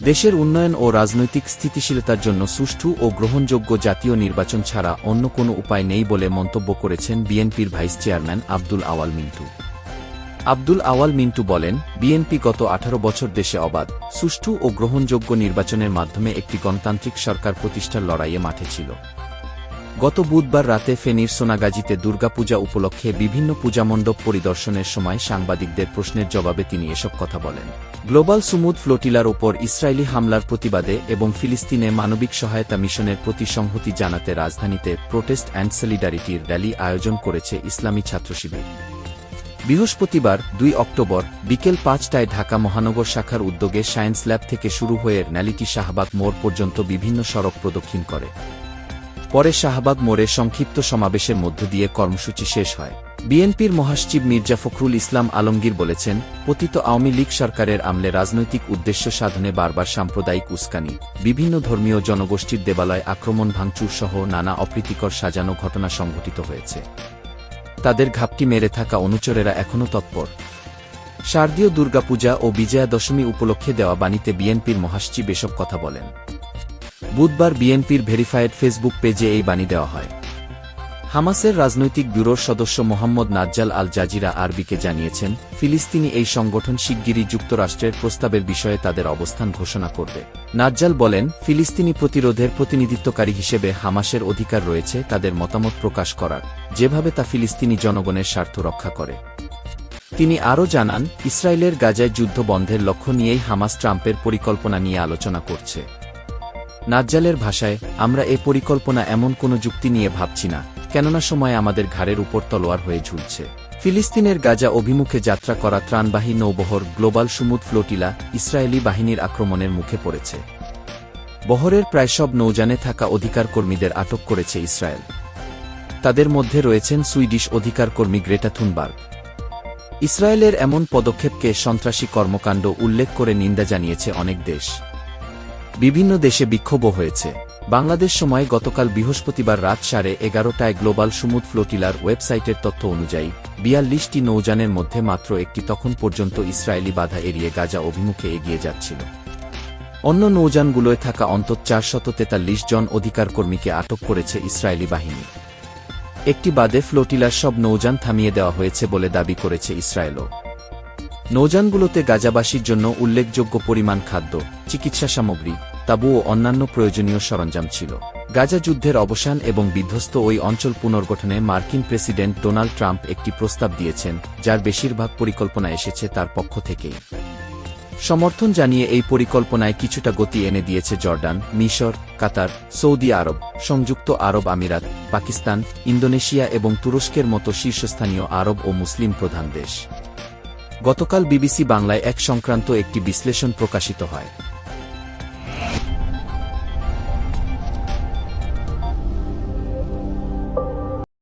দেশের উন্নয়ন ও রাজনৈতিক স্থিতিশীলতার জন্য সুষ্ঠু ও গ্রহণযোগ্য জাতীয় নির্বাচন ছাড়া অন্য কোনো উপায় নেই বলে মন্তব্য করেছেন বিএনপির ভাইস চেয়ারম্যান আব্দুল আওয়াল মিন্টু। আব্দুল আওয়াল মিন্টু বলেন, বিএনপি গত 18 বছর দেশে অবাধ, সুষ্ঠু ও গ্রহণযোগ্য নির্বাচনের মাধ্যমে একটি গণতান্ত্রিক সরকার প্রতিষ্ঠার লড়াইয়ে মাঠে ছিল। গত বুধবার রাতে ফেনীর সোনাগাজীতে দুর্গাপূজা উপলক্ষে বিভিন্ন পূজামণ্ডপ পরিদর্শনের সময় সাংবাদিকদের প্রশ্নের জবাবে তিনি এসব কথা বলেন। গ্লোবাল সুমুদ ফ্লোটিলার ওপর ইসরায়েলি হামলার প্রতিবাদে এবং ফিলিস্তিনে মানবিক সহায়তা মিশনের প্রতি সংহতি জানাতে রাজধানীতে প্রোটেস্ট অ্যান্ড সলিডারিটির র্যালি আয়োজন করেছে ইসলামী ছাত্র শিবির। বৃহস্পতিবার 2 অক্টোবর বিকেল 5টায় ঢাকা মহানগর শাখার উদ্যোগে সায়েন্স ল্যাব থেকে শুরু হয়ে র্যালিটি শাহবাগ মোড় পর্যন্ত বিভিন্ন সড়ক প্রদক্ষিণ করে। পরে শাহবাগ মোড়ে সংক্ষিপ্ত সমাবেশের মধ্য দিয়ে কর্মসূচি শেষ হয়। বিএনপির মহাসচিব মির্জা ফখরুল ইসলাম আলমগীর বলেছেন, পতিত আওয়ামী লীগ সরকারের আমলে রাজনৈতিক উদ্দেশ্য সাধনে বারবার সাম্প্রদায়িক উস্কানি, বিভিন্ন ধর্মীয় জনগোষ্ঠীর দেবালয় আক্রমণ ভাঙচুর সহ নানা অপ্রীতিকর সাজানো ঘটনা সংঘটিত হয়েছে। তাদের ঘাপটি মেরে থাকা অনুচরেরা এখনও তৎপর। শারদীয় দুর্গাপূজা ও বিজয়া দশমী উপলক্ষে দেওয়া বাণীতে বিএনপির মহাসচিব এসব কথা বলেন। বুধবার বিএনপির ভেরিফায়েড ফেসবুক পেজে এই বাণী দেওয়া হয়। হামাসের রাজনৈতিক ব্যুরোর সদস্য মোহাম্মদ নাজ্জাল আল জাজিরা আরবিকে জানিয়েছেন, ফিলিস্তিনি এই সংগঠন শিগগিরই যুক্তরাষ্ট্রের প্রস্তাবের বিষয়ে তাদের অবস্থান ঘোষণা করবে। নাজ্জাল বলেন, ফিলিস্তিনি প্রতিরোধের প্রতিনিধিত্বকারী হিসেবে হামাসের অধিকার রয়েছে তাদের মতামত প্রকাশ করার, যেভাবে তা ফিলিস্তিনি জনগণের স্বার্থ রক্ষা করে। তিনি আরও জানান, ইসরায়েলের গাজায় যুদ্ধ বন্ধের লক্ষ্য নিয়েই হামাস ট্রাম্পের পরিকল্পনা নিয়ে আলোচনা করছে। নাজ্জালের ভাষায়, আমরা এ পরিকল্পনা এমন কোনো যুক্তি নিয়ে ভাবছি না, কেননা সময় আমাদের ঘাড়ের উপর তলোয়ার হয়ে ঝুলছে। ফিলিস্তিনের গাজা অভিমুখে যাত্রা করা ত্রাণবাহী নৌবহর গ্লোবাল সুমুদ ফ্লোটিলা ইসরায়েলি বাহিনীর আক্রমণের মুখে পড়েছে। বহরের প্রায় সব নৌযানে থাকা অধিকার কর্মীদের আটক করেছে ইসরায়েল। তাদের মধ্যে রয়েছেন সুইডিশ অধিকার কর্মী গ্রেটা থুনবার্গ। ইসরায়েলের এমন পদক্ষেপকে সন্ত্রাসী কর্মকাণ্ড উল্লেখ করে নিন্দা জানিয়েছে অনেক দেশ। বিভিন্ন দেশে বিক্ষোভও হয়েছে। বাংলাদেশ সময় গতকাল বৃহস্পতিবার রাত 11:30টায় গ্লোবাল সুমুদ ফ্লোটিলার ওয়েবসাইটের তথ্য অনুযায়ী 42টি নৌযানের মধ্যে মাত্র একটি তখন পর্যন্ত ইসরায়েলি বাধা এড়িয়ে গাজা অভিমুখে এগিয়ে যাচ্ছিল। অন্য নৌযানগুলোয় থাকা অন্তত 443 জন অধিকার কর্মীকে আটক করেছে ইসরায়েলি বাহিনী। একটি বাদে ফ্লোটিলার সব নৌযান থামিয়ে দেওয়া হয়েছে বলে দাবি করেছে ইসরায়েলও। নৌযানগুলোতে গাজাবাসীর জন্য উল্লেখযোগ্য পরিমাণ খাদ্য, চিকিৎসা সামগ্রী, তাঁবু ও অন্যান্য প্রয়োজনীয় সরঞ্জাম ছিল। গাজা যুদ্ধের অবসান এবং বিধ্বস্ত ওই অঞ্চল পুনর্গঠনে মার্কিন প্রেসিডেন্ট ডোনাল্ড ট্রাম্প একটি প্রস্তাব দিয়েছেন, যার বেশিরভাগ পরিকল্পনা এসেছে তার পক্ষ থেকেই। সমর্থন জানিয়ে এই পরিকল্পনায় কিছুটা গতি এনে দিয়েছে জর্ডান, মিশর, কাতার, সৌদি আরব, সংযুক্ত আরব আমিরাত, পাকিস্তান, ইন্দোনেশিয়া এবং তুরস্কের মতো শীর্ষস্থানীয় আরব ও মুসলিম প্রধান দেশ। গতকাল বিবিসি বাংলায় এক সংক্রান্ত একটি বিশ্লেষণ প্রকাশিত হয়।